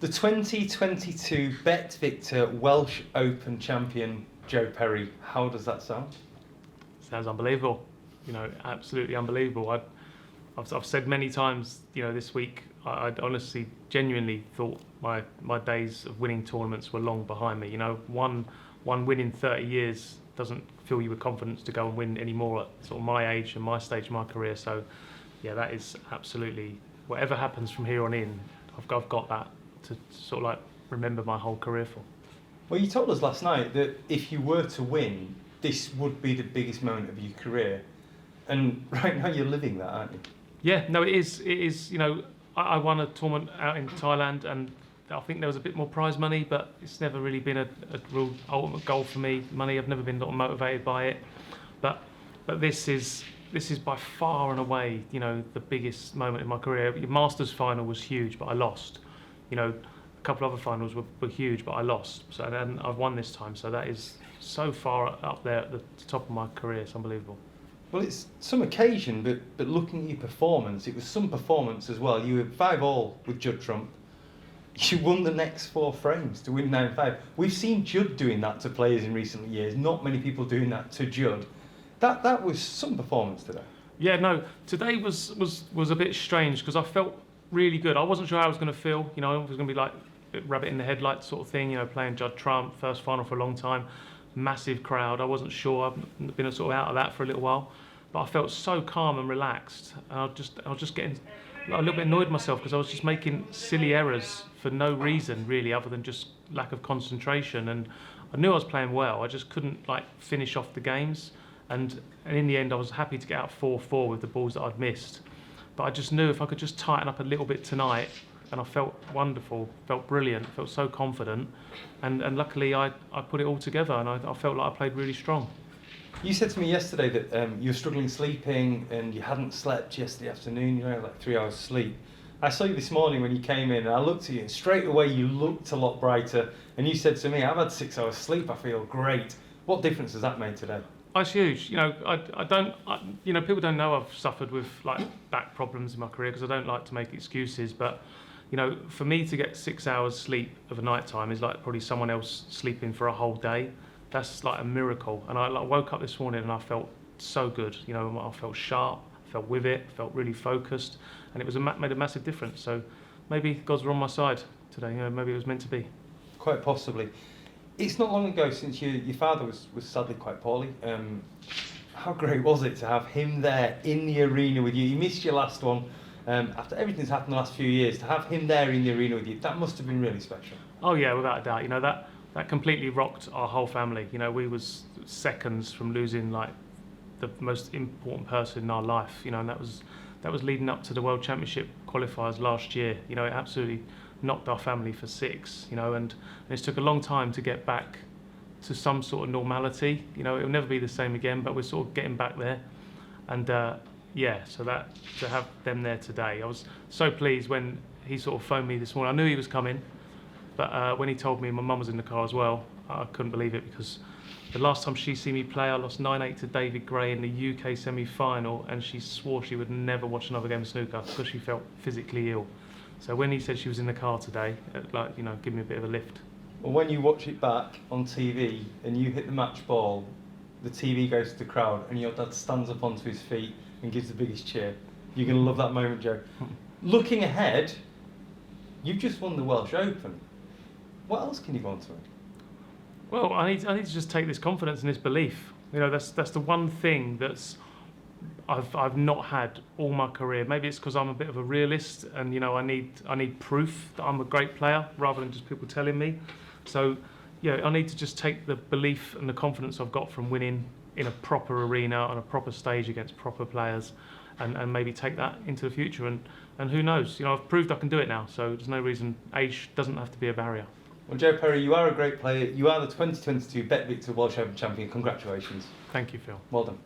The 2022 BetVictor Welsh Open champion, Joe Perry. How does that sound? Sounds unbelievable. Absolutely unbelievable. I've said many times, this week, I honestly, genuinely thought my days of winning tournaments were long behind me. One win in 30 years doesn't fill you with confidence to go and win anymore at sort of my age and my stage of my career. So, yeah, that is absolutely, whatever happens from here on in, I've got that to sort of like remember my whole career for. Well, you told us last night that if you were to win, this would be the biggest moment of your career. And right now you're living that, aren't you? Yeah, no, it is. It is. I won a tournament out in Thailand, and I think there was a bit more prize money, but it's never really been a real ultimate goal for me. Money, I've never been motivated by it. But this is by far and away, the biggest moment in my career. Your Masters final was huge, but I lost. A couple other finals were huge, but I lost. So and I've won this time. So that is so far up there at the top of my career. It's unbelievable. Well, it's some occasion, but looking at your performance, it was some performance as well. You were 5-all with Judd Trump. You won the next 4 frames to win 9-5. We've seen Judd doing that to players in recent years. Not many people doing that to Judd. That was some performance today. Yeah, no, today was a bit strange because I felt really good. I wasn't sure how I was going to feel. It was going to be like a rabbit in the headlights sort of thing. Playing Judd Trump, first final for a long time. Massive crowd. I wasn't sure. I've been sort of out of that for a little while, but I felt so calm and relaxed. And I was just getting a little bit annoyed with myself because I was just making silly errors for no reason really, other than just lack of concentration. And I knew I was playing well. I just couldn't finish off the games. And in the end, I was happy to get out 4-4 with the balls that I'd missed. But I just knew if I could just tighten up a little bit tonight. And I felt wonderful, felt brilliant, felt so confident, and luckily I put it all together, and I felt like I played really strong. You said to me yesterday that you were struggling sleeping and you hadn't slept yesterday afternoon. You had like 3 hours sleep. I saw you this morning when you came in, and I looked at you, and straight away you looked a lot brighter. And you said to me, "I've had 6 hours sleep. I feel great." What difference has that made today? It's huge. People don't know I've suffered with back problems in my career because I don't like to make excuses, but. For me to get 6 hours sleep of a night time is like probably someone else sleeping for a whole day. That's like a miracle. And I woke up this morning and I felt so good. I felt sharp, felt with it, felt really focused, and it made a massive difference. So maybe God's on my side today. Maybe it was meant to be. Quite possibly. It's not long ago since your father was sadly quite poorly. How great was it to have him there in the arena with you? You missed your last one. After everything's happened the last few years, to have him there in the arena with you, that must have been really special. Oh yeah, without a doubt. That completely rocked our whole family. We was seconds from losing the most important person in our life. And that was leading up to the World Championship qualifiers last year. It absolutely knocked our family for 6. And it took a long time to get back to some sort of normality. It'll never be the same again, but we're sort of getting back there. And so that to have them there today, I was so pleased when he sort of phoned me this morning. I knew he was coming, but when he told me my mum was in the car as well, I couldn't believe it because the last time she seen me play, I lost 9-8 to David Gray in the UK semi-final, and she swore she would never watch another game of snooker because she felt physically ill. So when he said she was in the car today, give me a bit of a lift. Well, when you watch it back on TV and you hit the match ball, the TV goes to the crowd and your dad stands up onto his feet and gives the biggest cheer. You're going to love that moment, Joe. Looking ahead, you've just won the Welsh Open. What else can you go on to win? Well, I need to just take this confidence and this belief. That's the one thing I've not had all my career. Maybe it's because I'm a bit of a realist, and I need proof that I'm a great player rather than just people telling me. So, I need to just take the belief and the confidence I've got from winning in a proper arena, on a proper stage against proper players, and maybe take that into the future. And who knows? I've proved I can do it now, so there's no reason age doesn't have to be a barrier. Well, Joe Perry, you are a great player. You are the 2022 BetVictor Welsh Open champion. Congratulations. Thank you, Phil. Well done.